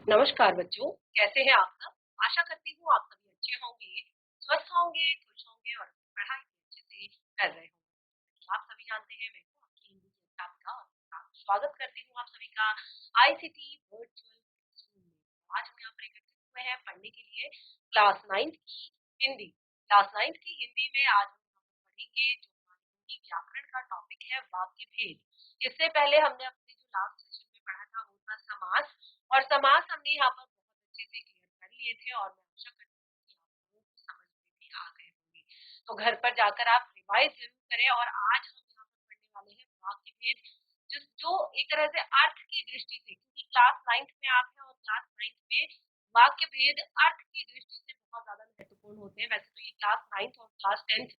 नमस्कार बच्चों, कैसे हैं आप सब? आशा करती हूँ आप सभी अच्छे होंगे, स्वस्थ होंगे, खुश होंगे और पढ़ाई भी अच्छे से कर रहे होंगे। आप सभी जानते हैं मैं हूँ आपकी हिंदी की अध्यापिका और स्वागत करती हूँ आप सभी का आईसीटी वर्चुअल स्कूल में। आज हम यहाँ पर एकत्रित हुए हैं पढ़ने के लिए क्लास 9th की हिंदी। क्लास 9th की हिंदी में आज हम यहाँ पर पढ़ेंगे जो हमारी हिंदी व्याकरण का टॉपिक है वाक्य भेद। इससे पहले हमने अपने जो लास्ट सेशन में पढ़ा था वो था समास, और समास हमने यहाँ पर बहुत अच्छे से क्लियर कर लिए थे और मैं आशा करती हूँ कि आप लोगों को समझ में भी आ गए होंगे। तो घर पर जाकर आप रिवाइज जरूर करें। और आज हम यहाँ पर पढ़ने वाले हैं वाक्य भेद, जो जो एक तरह से अर्थ की दृष्टि से, क्योंकि क्लास 9th में आप हैं और क्लास 9th में वाक्य भेद अर्थ की दृष्टि से बहुत ज्यादा महत्वपूर्ण होते हैं। वैसे तो ये क्लास 9th और क्लास 10th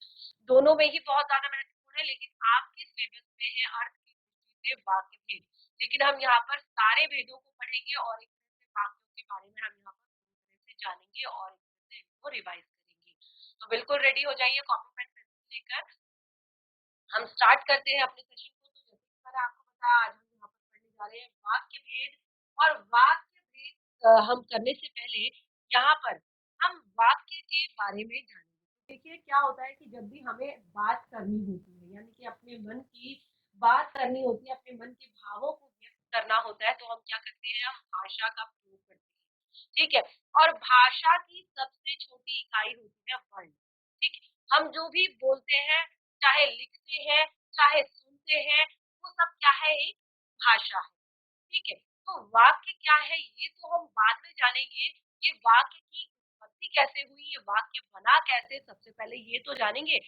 दोनों में ही बहुत ज्यादा महत्वपूर्ण है, लेकिन आपके सिलेबस में है अर्थ की दृष्टि से वाक्य भेद। लेकिन हम यहाँ पर सारे वेदों को पढ़ेंगे और एक तरह से वाक्यों के बारे में हम यहाँ पर पूरी तरह से जानेंगे और एक तरह से इनको रिवाइज करेंगे। तो बिल्कुल रेडी हो जाइए कॉपी पेन पेंसिल लेकर। हम स्टार्ट करते हैं अपने सेशन को। तो जैसे कि मैंने आपको बताया, आज हम यहाँ पर पढ़ने जा रहे हैं वाक्य भेद। और वाक्य भेद हम करने से पहले यहाँ पर हम वाक्य के बारे में जानेंगे। देखिए क्या होता है कि जब भी हमें बात करनी होती है, यानी कि अपने मन की बात करनी होती है, अपने मन के भावों को व्यक्त करना होता है, तो हम क्या करते हैं, हम भाषा का प्रयोग करते हैं। ठीक है। और भाषा की सबसे छोटी इकाई होती है वर्ण। ठीक है। हम जो भी बोलते हैं, चाहे लिखते हैं, चाहे सुनते हैं, वो सब क्या है, एक भाषा है। ठीक है। तो वाक्य क्या है ये तो हम बाद में जानेंगे। ये वाक्य की उत्पत्ति कैसे हुई, ये वाक्य बना कैसे, सबसे पहले ये तो जानेंगे।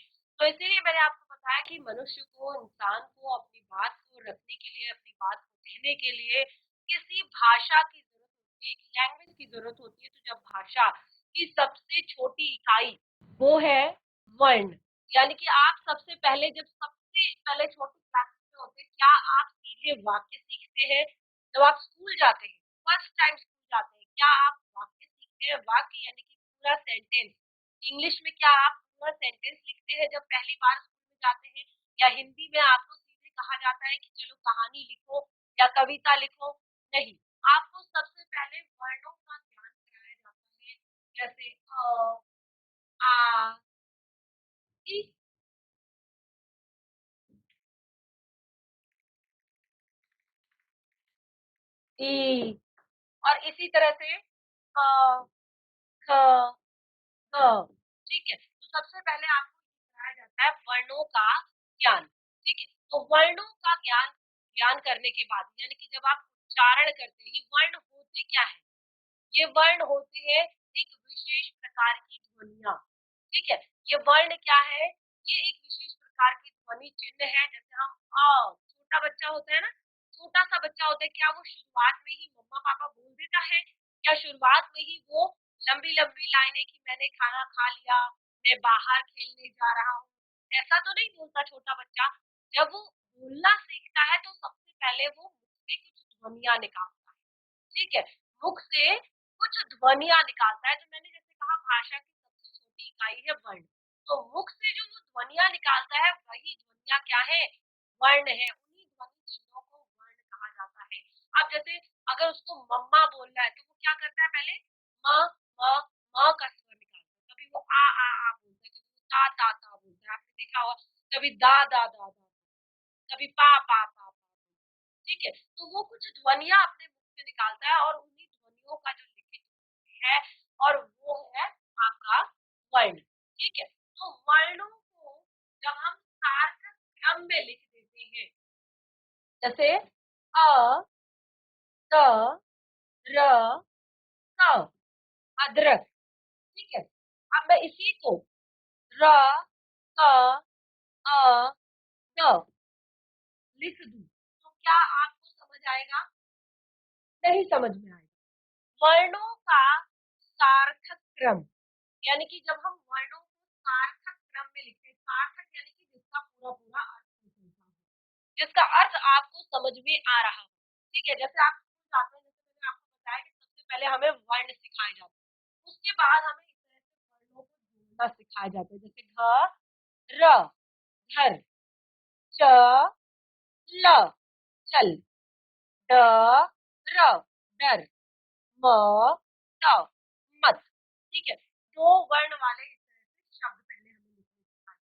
तो इसीलिए मैंने आपको बताया कि मनुष्य को, इंसान को अपनी बात को रखने के लिए, अपनी बात को कहने के लिए किसी भाषा की जरूरत होती है, एक लैंग्वेज की जरूरत होती है। तो जब भाषा की सबसे छोटी इकाई वो है वर्ण, यानी कि आप सबसे पहले, जब सबसे पहले छोटी क्लासेस में होते हैं, क्या आप सीधे वाक्य सीखते हैं? जब आप स्कूल जाते हैं, फर्स्ट टाइम स्कूल जाते हैं, क्या आप वाक्य सीखते हैं? वाक्य यानी कि पूरा सेंटेंस। इंग्लिश में क्या आप पूरा सेंटेंस लिखते हैं जब पहली बार स्कूल में जाते हैं? या हिंदी में आपको सीधे कहा जाता है कि चलो कहानी लिखो या कविता लिखो? नहीं, आपको सबसे पहले वर्णों का ज्ञान कराया जाता है। जैसे आ, इ, ई, और इसी तरह से ख, ग। ठीक है। तो सबसे पहले आपको सिखाया जाता है वर्णों का ज्ञान। ठीक है। तो वर्णों का ज्ञान ज्ञान करने के बाद, यानी कि जब आप उच्चारण करते हैं, ये वर्ण होते क्या है? ये वर्ण होते हैं एक विशेष प्रकार की ध्वनियां। ठीक है। ये वर्ण क्या है? ये एक विशेष प्रकार की ध्वनि चिन्ह है। जैसे हम छोटा बच्चा होता है ना, छोटा सा बच्चा होता है, क्या वो शुरुआत में ही मम्मा पापा बोल देता है? क्या शुरुआत में ही वो लंबी लंबी लाइनें कि मैंने खाना खा लिया, मैं बाहर खेलने जा रहा हूँ, ऐसा तो नहीं बोलता छोटा बच्चा। जब वो बोलना सीखता है तो सबसे पहले वो मुख से कुछ ध्वनियां निकालता है। ठीक है। मुख से कुछ ध्वनियां निकालता है। तो मैंने जैसे कहा, भाषा की सबसे छोटी इकाई है वर्ण। तो मुख से जो वो ध्वनियां निकालता है, वही ध्वनियां क्या है, वर्ण है। उन्हीं ध्वनि चिन्हों को वर्ण कहा जाता है। अब जैसे अगर उसको मम्मा बोलना है तो वो क्या करता है, पहले म म म का स्वर निकालता है। कभी वो आ बोलता है, कभी वो ता बोलता है, आपने देखा होगा। कभी दा, कभी पा। ठीक है। तो वो कुछ ध्वनियां अपने मुख से निकालता है और उन्हीं ध्वनियों का जो लिखित है, और वो है आपका वर्ण। ठीक है। तो वर्णों को जब हम सार्थक क्रम में लिख देते हैं, जैसे अ, त, र, क, अदरक। ठीक है। अब मैं इसी को र, क, अ, द लिख दूं तो क्या आपको समझ आएगा? नहीं समझ में आएगा। वर्णों का सार्थक क्रम, यानी कि जब हम वर्णों को सार्थक क्रम में लिखते हैं, सार्थक यानी कि जिसका पूरा पूरा अर्थ निकलता हो, जिसका अर्थ आपको समझ में आ रहा हो। ठीक है। जैसे आप स्कूल जाते हैं, जैसे मैंने आपको बताया कि सबसे पहले हमें वर्ण सिखाए जाते हैं, उसके बाद हमें इस तरह से वर्णों को जोड़ना सिखाया जाता है। जैसे घ, र, घर, च, ल, चल, ड, र, डर, म, त, मत। ठीक है, दो वर्ण वाले इस तरह से शब्द पहले हमें लिखने सिखाए।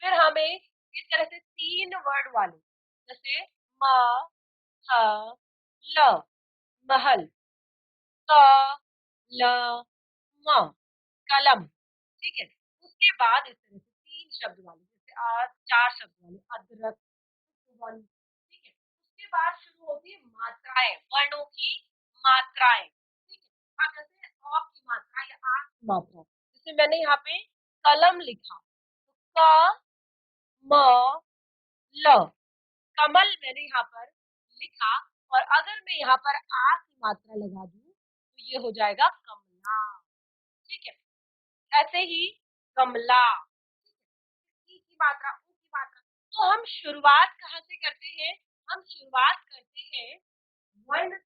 फिर हमें इस तरह से तीन वर्ड वाले, जैसे म, ह, ल, महल, क, ल, म, कलम। ठीक है, उसके बाद इस तरह से तीन शब्द वाले, जैसे चार शब्द वाले अदरक, वन। ठीक है, उसके बाद शुरू होती है मात्राएं, वर्णों की मात्राएं। ठीक है, अब जैसे अ की मात्रा या आ की मात्रा, जैसे मैंने यहाँ पे कलम लिखा, तो क, म, ल, कमल मैंने यहाँ पर लिखा। और अगर मैं यहाँ पर आ की मात्रा लगा दूं तो ये हो जाएगा कमला। ठीक है, ऐसे ही कमला। ई की मात्रा, ऊ की मात्रा। तो हम शुरुआत कहाँ से करते हैं? हम शुरुआत करते हैं वर्ण,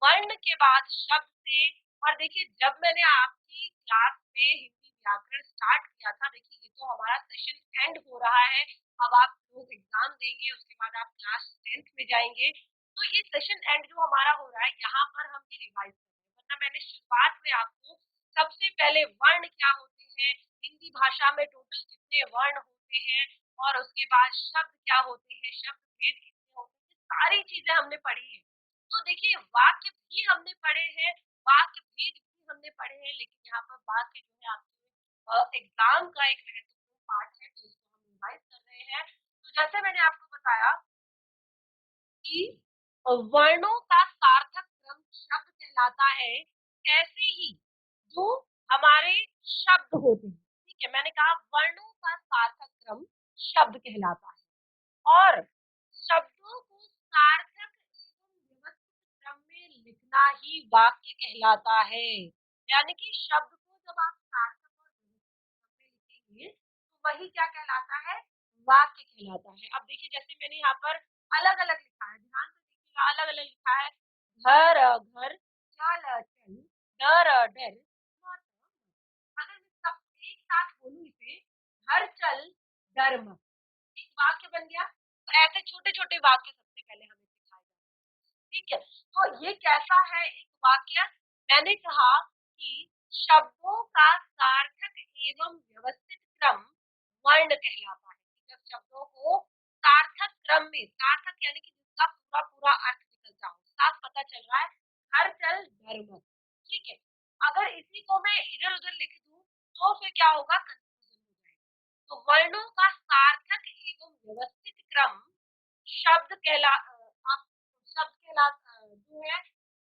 वर्ण के बाद शब्द से। और देखिए, जब मैंने आपकी क्लास में हिंदी व्याकरण स्टार्ट किया था, देखिए ये तो हमारा सेशन एंड हो रहा है। अब आप लोग एग्जाम देंगे, उसके बाद आप क्लास 10th में जाएंगे। तो ये सेशन एंड जो हमारा हो रहा है, यहाँ पर हम ये रिवाइज कर रहे हैं। वरना मैंने शुरुआत में आपको सबसे पहले वर्ण क्या होते हैं, हिंदी भाषा में टोटल कितने वर्ण होते हैं, और उसके बाद शब्द क्या होते हैं, शब्द भेद कितने होते हैं, ये सारी चीजें हमने पढ़ी है। तो देखिए, वाक्य भी हमने पढ़े हैं, वाक्य भेद भी हमने पढ़े हैं, लेकिन यहाँ पर वाक्य जो है आपके एग्जाम का एक महत्वपूर्ण पार्ट है, तो इसको हम रिवाइज कर रहे हैं। तो जैसे मैंने आपको बताया कि वर्णों का सार्थक क्रम शब्द कहलाता है, ऐसे ही जो हमारे शब्द होते हैं। ठीक है, मैंने कहा वर्णों का सार्थक क्रम शब्द कहलाता है, और शब्दों को सार्थक एवं व्यवस्थित क्रम में लिखना ही वाक्य कहलाता है। यानी कि शब्द को जब आप सार्थक और व्यवस्थित क्रम में लिखेंगे तो वही क्या कहलाता है, वाक्य कहलाता है। अब देखिए, जैसे मैंने यहाँ पर अलग अलग लिखा है, ध्यान से देखिएगा, अलग अलग लिखा है। घर घर, चल चल, डर डर, मत मत। अगर मैं सब एक साथ बोलूं इसे, घर चल डर मत, एक वाक्य बन गया। और ऐसे छोटे छोटे वाक्य सबसे पहले हमें सिखाए जाते हैं। ठीक है, तो ये कैसा है एक वाक्य? मैंने कहा कि शब्दों का सार्थक एवं व्यवस्थित क्रम वर्ण कहलाता है। जब शब्दों को सार्थक क्रम में, सार्थक यानी कि जिसका पूरा पूरा अर्थ निकलता हो, साफ पता चल रहा है, हर चल डर मत। ठीक है, अगर इसी को मैं इधर उधर लिख दूं तो फिर क्या होगा, कंफ्यूजन हो जाएगा। तो वर्णों का सार्थक एवं व्यवस्थित क्रम शब्द आप शब्द जो है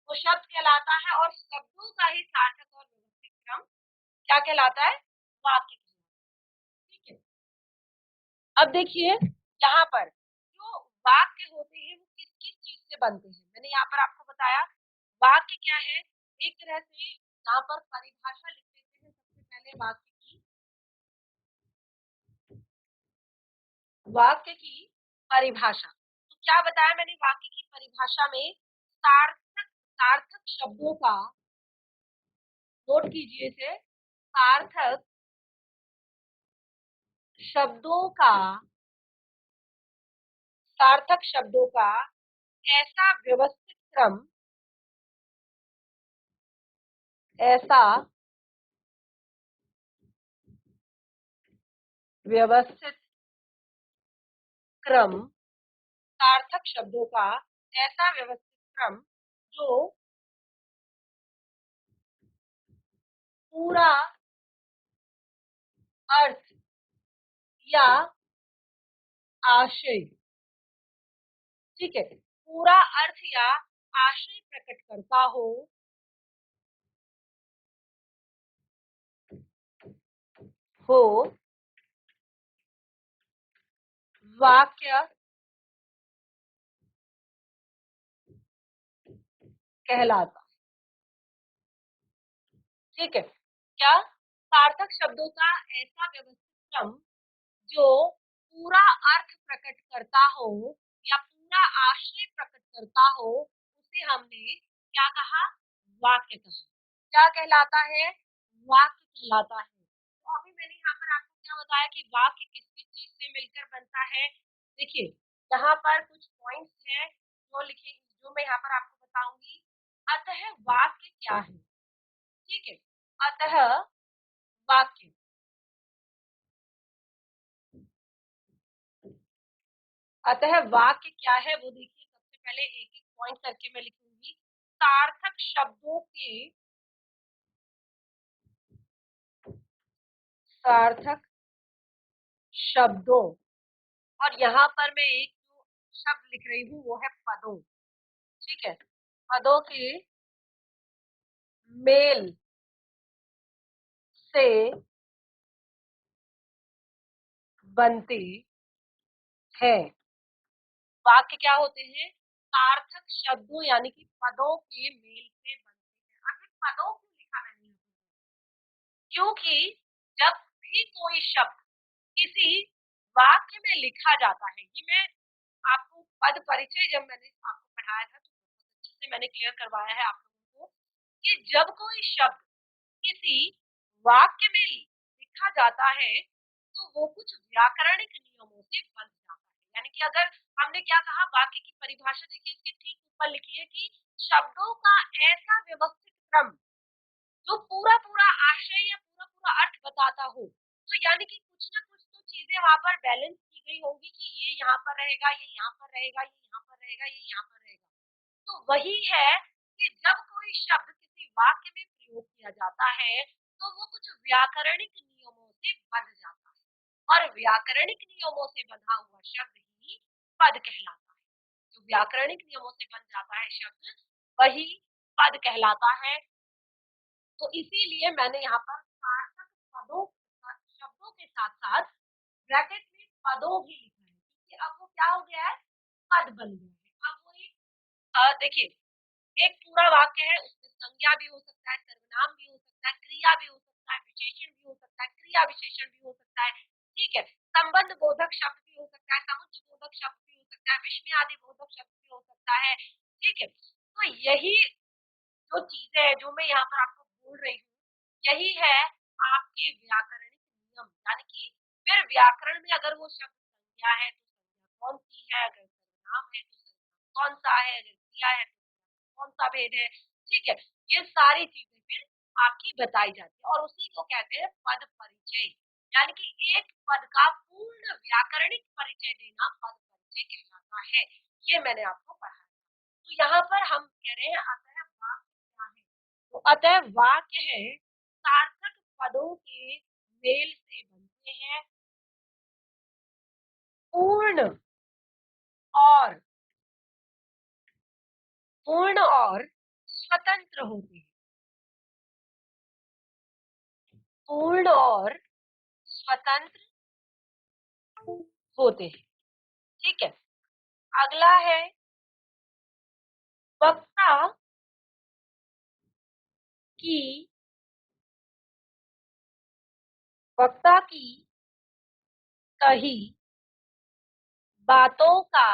वो शब्द कहलाता है, और शब्दों का ही सार्थक और व्यवस्थित क्रम क्या कहलाता है, वाक्य कहलाता है। ठीक है, अब देखिए यहाँ पर जो वाक्य होते हैं वो किस किस चीज से बनते हैं, मैंने यहाँ पर आपको बताया। वाक्य क्या है, एक तरह से यहाँ पर परिभाषा लिख देते हैं सबसे पहले वाक्य की। वाक्य की परिभाषा, तो क्या बताया मैंने वाक्य की परिभाषा में, सार्थक, सार्थक शब्दों का, नोट कीजिए इसे, सार्थक शब्दों का, सार्थक शब्दों का ऐसा व्यवस्थित क्रम, ऐसा व्यवस्थित क्रम, सार्थक शब्दों का ऐसा व्यवस्थित क्रम जो पूरा अर्थ या आशय, ठीक है, पूरा अर्थ या आशय प्रकट करता हो वाक्य कहलाता। ठीक है, क्या, सार्थक शब्दों का ऐसा व्यवस्थित क्रम जो पूरा अर्थ प्रकट करता हो या पूरा आशय प्रकट करता हो, उसे हमने क्या कहा, वाक्य कहा। क्या कहलाता है, वाक्य कहलाता है। तो अभी मैंने यहाँ पर आपको क्या बताया कि वाक्य किस किस चीज से मिलकर बनता है। देखिए, यहाँ पर कुछ पॉइंट्स हैं जो लिखे, जो मैं यहाँ पर आपको बताऊंगी। अतः वाक्य क्या है, ठीक है। अतः वाक्य, अतः वाक्य क्या है वो देखिए, सबसे पहले एक एक पॉइंट करके मैं लिखूंगी। सार्थक शब्दों के, सार्थक शब्दों, और यहाँ पर मैं एक जो शब्द लिख रही हूँ वो है पदों, ठीक है। पदों के मेल से बनते हैं। वाक्य क्या होते हैं? सार्थक शब्दों यानी कि पदों के मेल से बनते हैं। आखिर पदों क्यों लिखा मैंने? क्योंकि जब भी कोई शब्द किसी वाक्य में लिखा जाता है, ये मैं आपको पद परिचय जब मैंने आपको पढ़ाया था तो बहुत अच्छे से मैंने क्लियर करवाया है आप लोगों को कि जब कोई शब्द किसी वाक्य में लिखा जाता है तो वो कुछ व्याकरणिक नियमों से बंध जाता है। यानी कि अगर हमने क्या कहा, वाक्य की परिभाषा देखिए इसके ठीक ऊपर लिखी है कि शब्दों का ऐसा व्यवस्थित क्रम जो पूरा पूरा आशय या पूरा पूरा अर्थ बताता हो। तो यानी कि कुछ ना कुछ तो चीजें वहां पर बैलेंस की गई होंगी कि ये यहाँ पर रहेगा, ये यहाँ पर रहेगा, ये यहाँ पर रहेगा, ये यहाँ पर रहेगा। तो वही है कि जब कोई शब्द किसी वाक्य में प्रयोग किया जाता है तो वो कुछ व्याकरणिक नियमों से बंध जाता है, और व्याकरणिक नियमों से बंधा हुआ शब्द ही पद कहलाता है। जो व्याकरणिक नियमों से बन जाता है शब्द वही पद कहलाता है। तो इसीलिए मैंने यहाँ पर सार्थक पदों, शब्दों के साथ साथ ब्रैकेट में पदों भी लिखा है, क्योंकि अब वो क्या हो गया है, पद बन गया है। अब वो एक देखिए, एक पूरा वाक्य है, उसमें संज्ञा भी हो सकता है, सर्वनाम भी हो सकता है, क्रिया भी हो सकता है, विशेषण भी हो सकता है, क्रिया विशेषण भी हो सकता है, ठीक है। संबंध बोधक शब्द भी हो सकता है, समुच्चय बोधक शब्द भी हो सकता है, विस्मय आदि बोधक शब्द भी हो सकता है, ठीक है। तो यही जो चीजें हैं जो मैं यहाँ पर आपको बोल रही हूँ, यही है आपके व्याकरणिक नियम। यानी कि फिर व्याकरण में अगर वो शब्द संज्ञा है तो संज्ञा कौन सी है, अगर सर्वनाम है तो सर्वनाम कौन सा है, अगर क्रिया है तो कौन सा भेद है, ठीक है। ये सारी चीजें फिर आपकी बताई जाती है और उसी को कहते हैं पद परिचय। यानी कि एक पद का पूर्ण व्याकरणिक परिचय देना पद परिचय कहलाता है। ये मैंने आपको पढ़ा। तो यहाँ पर हम कह रहे हैं अतः वाक्य क्या है, तो अतः वाक्य है सार्थक पदों के मेल से बनते हैं, पूर्ण और स्वतंत्र होते हैं, पूर्ण और स्वतंत्र होते हैं, ठीक है। अगला है वक्ता की, वक्ता की कही बातों का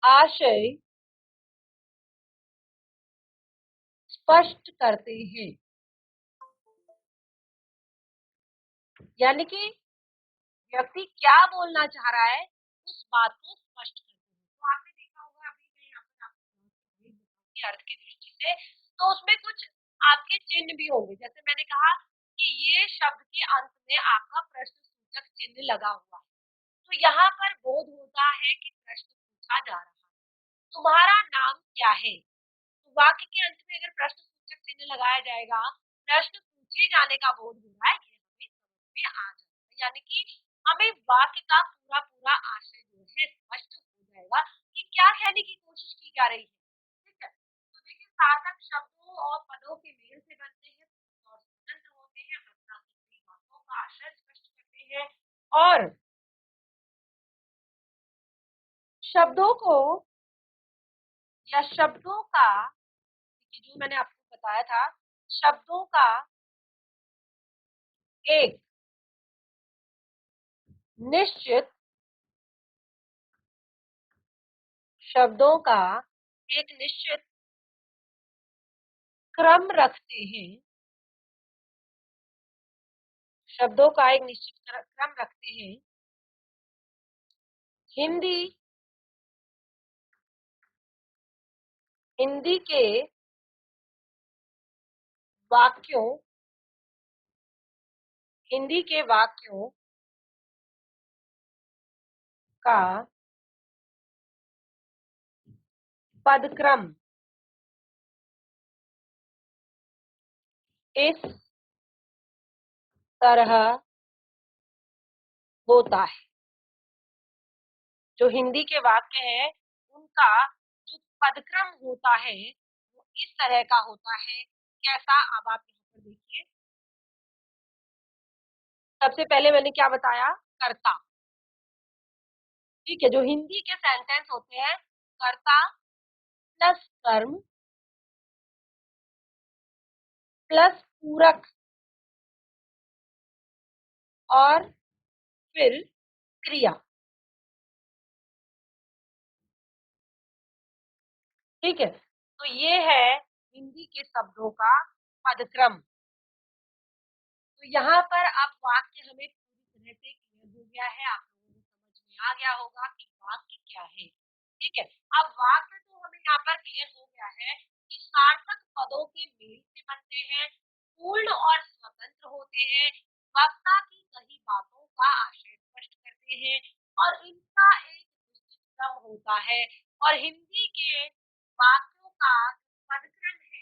आशय स्पष्ट करते हैं। यानी कि व्यक्ति क्या बोलना चाह रहा है उस बात को स्पष्ट करते हैं। तो आपने देखा होगा अभी मैं यहाँ पर आपको अर्थ की दृष्टि से, तो उसमें कुछ आपके चिन्ह भी होंगे। जैसे मैंने कहा कि ये शब्द के अंत में आपका प्रश्न सूचक चिन्ह लगा हुआ है, तो यहाँ पर बोध होता है कि प्रश्न पूछा जा रहा है, तुम्हारा नाम क्या है। तो वाक्य के अंत में अगर प्रश्न सूचक चिन्ह लगाया जाएगा, प्रश्न पूछे जाने का बोध हो रहा है, ये हमें समझ में आ जाएगा। यानी कि हमें वाक्य का पूरा पूरा आशय जो है स्पष्ट हो जाएगा कि क्या कहने की कोशिश की जा रही है, ठीक है। तो देखिए, सार्थक शब्दों और पदों के मेल से बनते हैं और स्वतंत्र होते हैं, वक्ता की बातों का आशय स्पष्ट करते हैं, और शब्दों को या शब्दों का, कि जो मैंने आपको बताया था, शब्दों का एक निश्चित, शब्दों का एक निश्चित क्रम रखते हैं, शब्दों का एक निश्चित क्रम रखते हैं। हिंदी हिंदी के वाक्यों हिंदी के वाक्यों का पदक्रम इस तरह होता है। जो हिंदी के वाक्य है उनका जो पदक्रम होता है वो इस तरह का होता है। कैसा? अब आप यहाँ पर देखिए, सबसे पहले मैंने क्या बताया? कर्ता। ठीक है, जो हिंदी के सेंटेंस होते हैं, कर्ता प्लस कर्म प्लस पूरक और फिर क्रिया। ठीक है, तो ये है हिंदी के शब्दों का पदक्रम। तो यहाँ पर अब वाक्य हमें पूरी तरह से क्लियर हो गया है, आप लोगों को समझ में आ गया होगा कि वाक्य क्या है। ठीक है, अब वाक्य तो हमें यहाँ पर क्लियर हो गया है कि सार्थक पदों के मेल से बनते हैं, पूर्ण और स्वतंत्र होते हैं, वक्ता की कही बातों का आशय स्पष्ट करते हैं और इनका एक निश्चित क्रम होता है। और हिंदी के वाक्यों का पदक्रम है,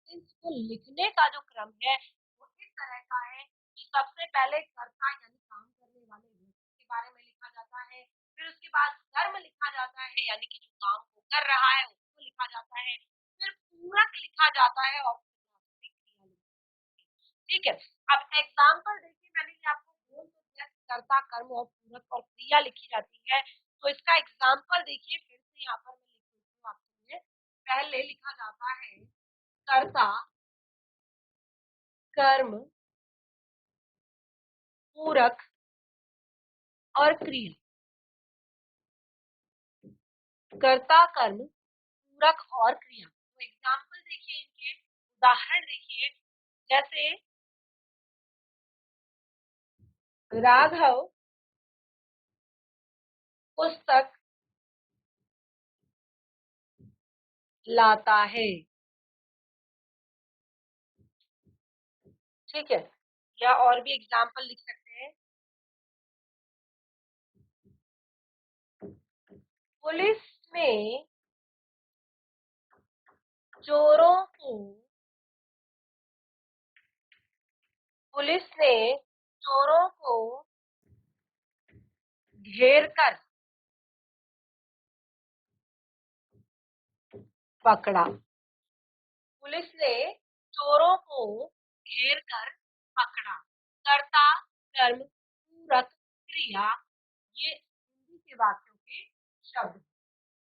इसको लिखने का जो क्रम है वो इस तरह का है कि सबसे पहले कर्ता यानी काम करने वाले व्यक्ति के बारे में लिखा जाता है, फिर उसके बाद कर्म लिखा जाता है यानी कि जो काम को कर रहा है उसको लिखा जाता है, फिर पूरक लिखा जाता है और फिर क्रिया लिखी जाती है। ठीक है, अब एग्जाम्पल देखिए, मैंने ये आपको बोल तो दिया कि कर्ता कर्म और पूरक और क्रिया लिखी जाती है, तो इसका एग्जाम्पल देखिए, फिर से यहाँ पर मैं लिख देती हूँ आपके लिए। पहले लिखा जाता है कर्ता कर्म पूरक और क्रिया। कर्ता कर्म पूरक और क्रिया, तो एग्जाम्पल देखिए, इनके उदाहरण देखिए। जैसे राघव पुस्तक लाता है। ठीक है, या और भी एग्जाम्पल लिख सकते हैं। पुलिस ने चोरों को पुलिस ने चोरों को घेर कर पकड़ा। पुलिस ने चोरों को घेर कर पकड़ा। कर्ता कर्म पूरक क्रिया, ये हिंदी के वाक्यों के शब्द।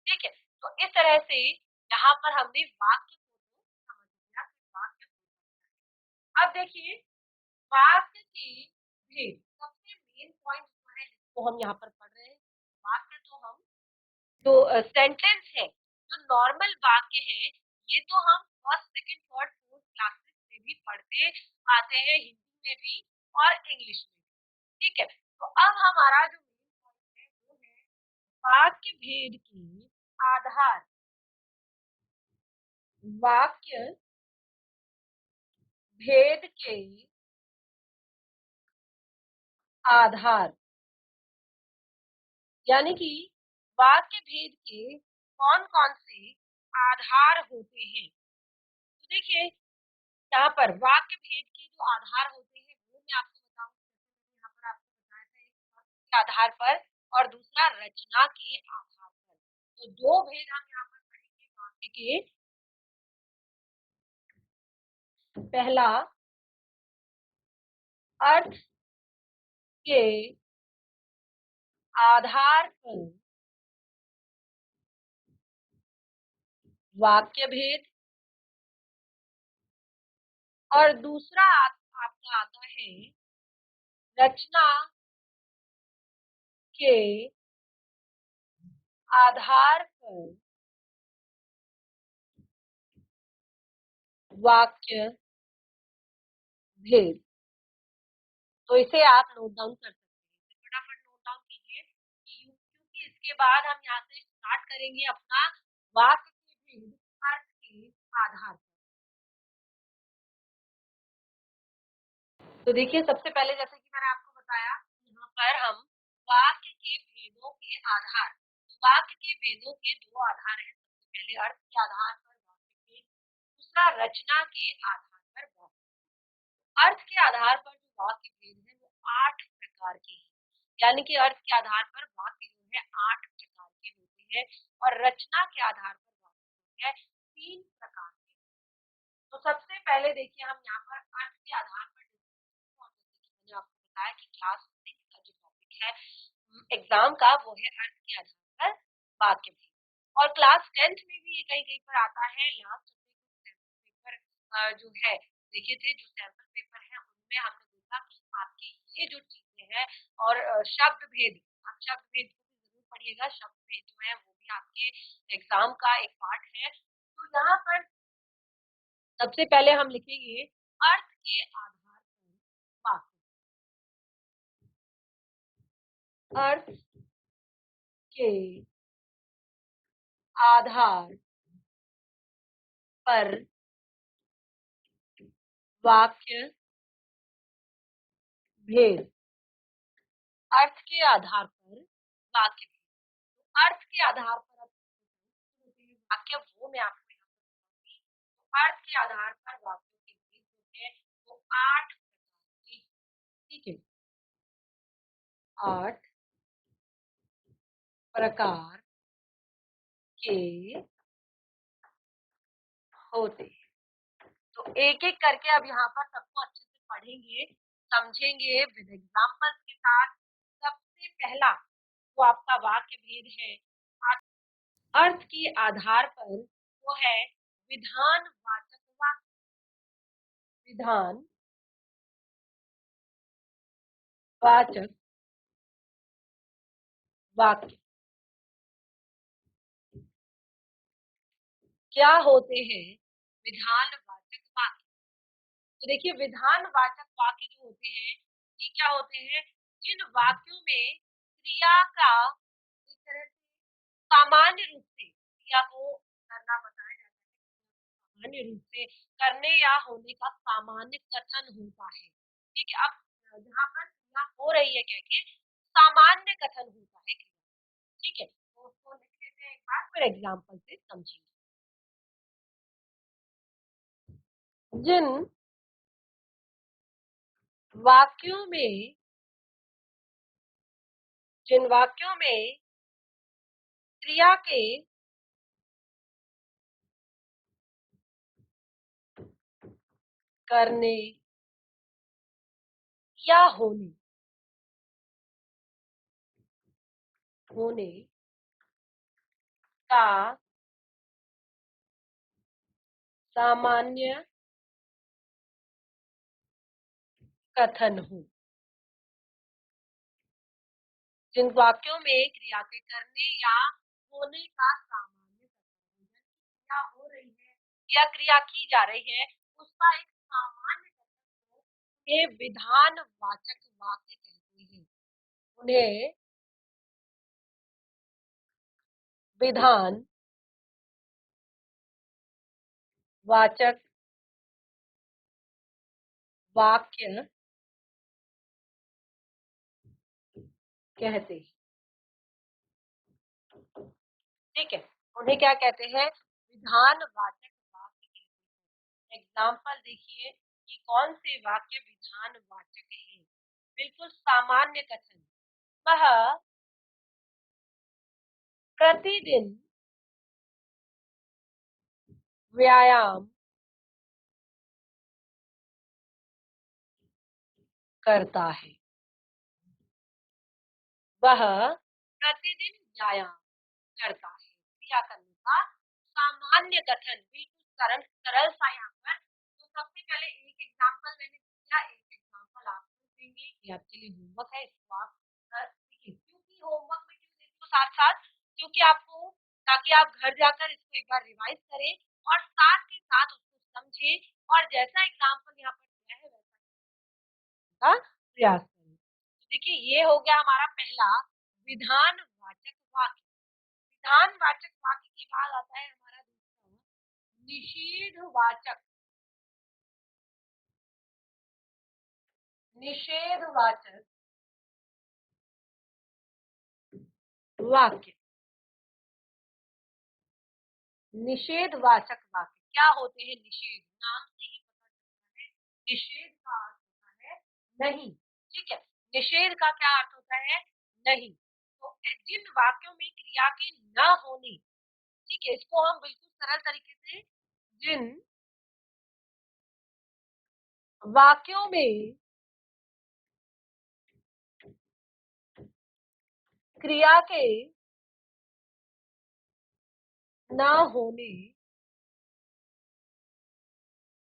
ठीक है, तो इस तरह से यहाँ पर हमने वाक्य को तो समझ लिया कि वाक्य हो सकता है। अब देखिए, वाक्य की भेद, सबसे मेन पॉइंट जो है जिसको हम यहाँ पर पढ़ रहे हैं, वाक्य तो हम जो सेंटेंस है, जो नॉर्मल वाक्य है, ये तो हम first second third fourth classes में भी पढ़ते आते हैं, हिंदी में भी और इंग्लिश में भी। ठीक है, तो अब हमारा जो मेन पॉइंट है वो है वाक्य भेद की आधार। वाक्य भेद के आधार, यानी कि वाक्य भेद के कौन कौन से आधार होते हैं। तो देखिए, यहाँ पर वाक्य भेद के जो आधार होते हैं वो मैं आपको बताऊं। जैसे मैंने यहाँ पर आपको बताया था, एक अर्थ के आधार पर और दूसरा रचना के आधार पर। तो दो भेद हम यहाँ पर पढ़ेंगे वाक्य के। पहला, अर्थ के आधार पर वाक्य भेद, और दूसरा आपका आता है रचना के आधार पर वाक्य भेद। तो इसे आप नोट डाउन कर सकते हैं, इसे फटाफट नोट डाउन कीजिए कि क्योंकि इसके बाद हम यहाँ से स्टार्ट करेंगे अपना वाक्य के भेद आधार। तो देखिए सबसे पहले जैसे कि मैंने आपको बताया यहाँ पर हम वाक्य के भेदों के आधार, तो वाक्य के भेदों के दो आधार हैं। सबसे पहले अर्थ के आधार पर वाक्य भेद, दूसरा रचना के आधार पर वाक्य। अर्थ के आधार पर जो वाक्य भेद है वो 8 प्रकार के हैं, यानी कि अर्थ के आधार पर वाक्य जो है 8 प्रकार के होते हैं और रचना के आधार पर वाक्य जो है 3 प्रकार के। तो सबसे पहले देखिए हम यहाँ पर अर्थ के आधार पर मैंने आपको बताया कि क्लास 6 का जो टॉपिक है एग्जाम का वो है अर्थ के आधार पर वाक्य भेद। और क्लास 10th में भी ये कहीं कहीं पर आता है। लास्ट पेपर जो है देखे थे, जो सैंपल पेपर है उनमें हमने देखा कि आपके ये जो चीजें हैं और शब्द भेद, आप शब्द भेद को भी जरूर पढ़िएगा। शब्द भेद जो है वो भी आपके एग्जाम का एक पार्ट है। तो यहाँ पर सबसे पहले हम लिखेंगे अर्थ के आधार पर वाक्य। अर्थ के आधार पर वाक्य भेद। अर्थ के आधार पर वाक्य भेद, तो अर्थ के आधार पर वाक्य वो मैं आपको यहाँ पर बताऊंगी। तो अर्थ के आधार पर वाक्यों के भेद जो है वो 8 प्रकार के, ठीक है, 8 प्रकार के होते हैं। तो एक एक करके अब यहाँ पर सबको अच्छे से पढ़ेंगे, समझेंगे विद एग्जाम्पल्स के साथ। सबसे पहला वो आपका वाक्य भेद है अर्थ के आधार पर, वो है विधान वाचक वाक्य। विधान वाचक वाक्य क्या होते हैं? विधान वाचक वाक्य। तो देखिए विधान वाचक वाक्य जो होते हैं ये क्या होते हैं? जिन वाक्यों में क्रिया का एक तरह से सामान्य रूप से क्रिया को करना बताया जाता है, सामान्य रूप से करने या होने का सामान्य कथन होता है। ठीक है, अब जहाँ पर क्रिया हो रही है कह के सामान्य कथन होता है क्रिया। ठीक है, तो उसको लिख लेते हैं एक बार, फिर एग्जाम्पल से समझेंगे। जिन वाक्यों में जिन वाक्यों में क्रिया के करने या होने का सामान्य कथन हो। जिन वाक्यों में क्रिया के करने या होने का सामान्य कथन हो, क्रिया हो रही है या क्रिया की जा रही है उसका एक सामान्य कथन हो, ये विधान वाचक वाक्य कहते हैं। उन्हें विधान वाचक वाक्य कहते हैं। ठीक है, उन्हें क्या कहते हैं? विधान वाचक वाक्य कहते हैं। एग्जाम्पल देखिए कि कौन से वाक्य विधान वाचक हैं। बिल्कुल सामान्य कथन, वह प्रतिदिन व्यायाम करता है। वह प्रतिदिन व्यायाम करता है, क्रिया करने का सामान्य कथन, बिल्कुल सरल सरल सा यहाँ पर। तो सबसे पहले एक एग्जाम्पल मैंने दिया, एक एग्जाम्पल आपको देंगे, ये आपके लिए होमवर्क है, इसको आप देखिए। क्योंकि होमवर्क में क्यों देती हूँ साथ साथ, क्योंकि आपको, ताकि आप घर जाकर इसको एक बार रिवाइज करें और साथ के साथ उसको समझें और जैसा एग्जाम्पल यहाँ पर दिया है वैसा का प्रयास करें। तो देखिए ये हो गया हमारा पहला विधान वाचक वाक्य। विधान वाचक वाक्य के बाद आता है हमारा दूसरा निषेधवाचक निषेधवाचक वाक्य। निषेधवाचक वाक्य क्या होते हैं? निषेध, नाम से ही पता चलता है। निषेध का अर्थ होता है नहीं, ठीक है। निषेध का क्या अर्थ होता है? नहीं। तो जिन वाक्यों में क्रिया के न होने, ठीक है, इसको हम बिल्कुल सरल तरीके से, जिन वाक्यों में क्रिया के न होने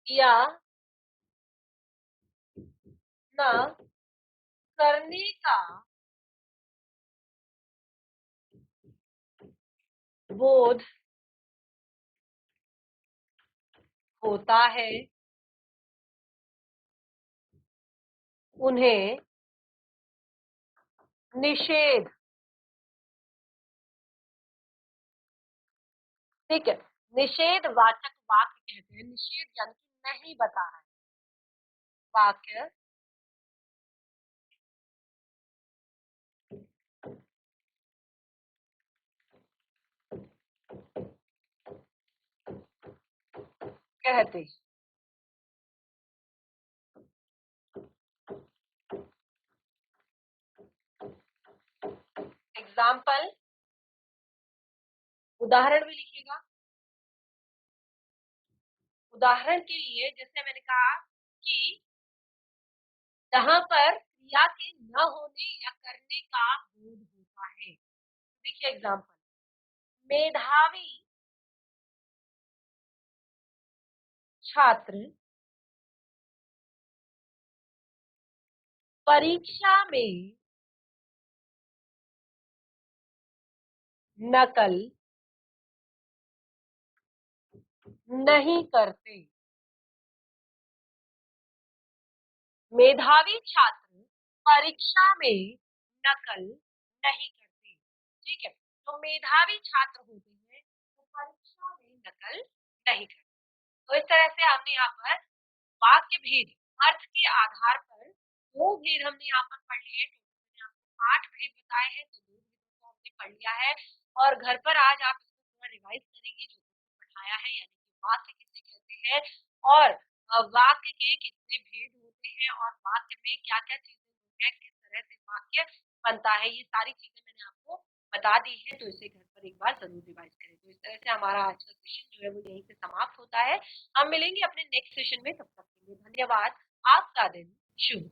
या न करने का बोध होता है, उन्हें निषेध, ठीक है, निषेध वाचक वाक्य कहते हैं। निषेध यानी कि नहीं बता रहा है वाक्य, कहते हैं। एग्जाम्पल, उदाहरण भी लिखिएगा। उदाहरण के लिए जैसे मैंने कहा कि जहां पर क्रिया के न होने या करने का बोध होता है। देखिए एग्जाम्पल, मेधावी छात्र परीक्षा में नकल नहीं करते। मेधावी छात्र परीक्षा में नकल नहीं करते, ठीक है। तो मेधावी छात्र होते हैं तो परीक्षा में नकल नहीं करते। तो इस तरह से हमने यहाँ पर वाक्य भेद, अर्थ के आधार पर दो भेद हमने यहाँ पर पढ़ लिए हैं। मैंने आपको 8 भेद बताए हैं, तो 2 भेदों को हमने पढ़ लिया है। और घर पर आज आप इसको थोड़ा रिवाइज करेंगे जो पढ़ाया है, यानी कि वाक्य किसे कहते हैं और वाक्य के कितने भेद होते हैं और वाक्य में क्या क्या चीजें होती है, किस तरह से वाक्य बनता है, ये सारी चीजें मैंने आपको बता दी है। तो इसे घर पर एक बार जरूर रिवाइज करें। तो इस तरह से हमारा आज का सेशन जो है वो यहीं से समाप्त होता है। हम मिलेंगे अपने नेक्स्ट सेशन में, तब तक के लिए धन्यवाद। आपका दिन शुभ।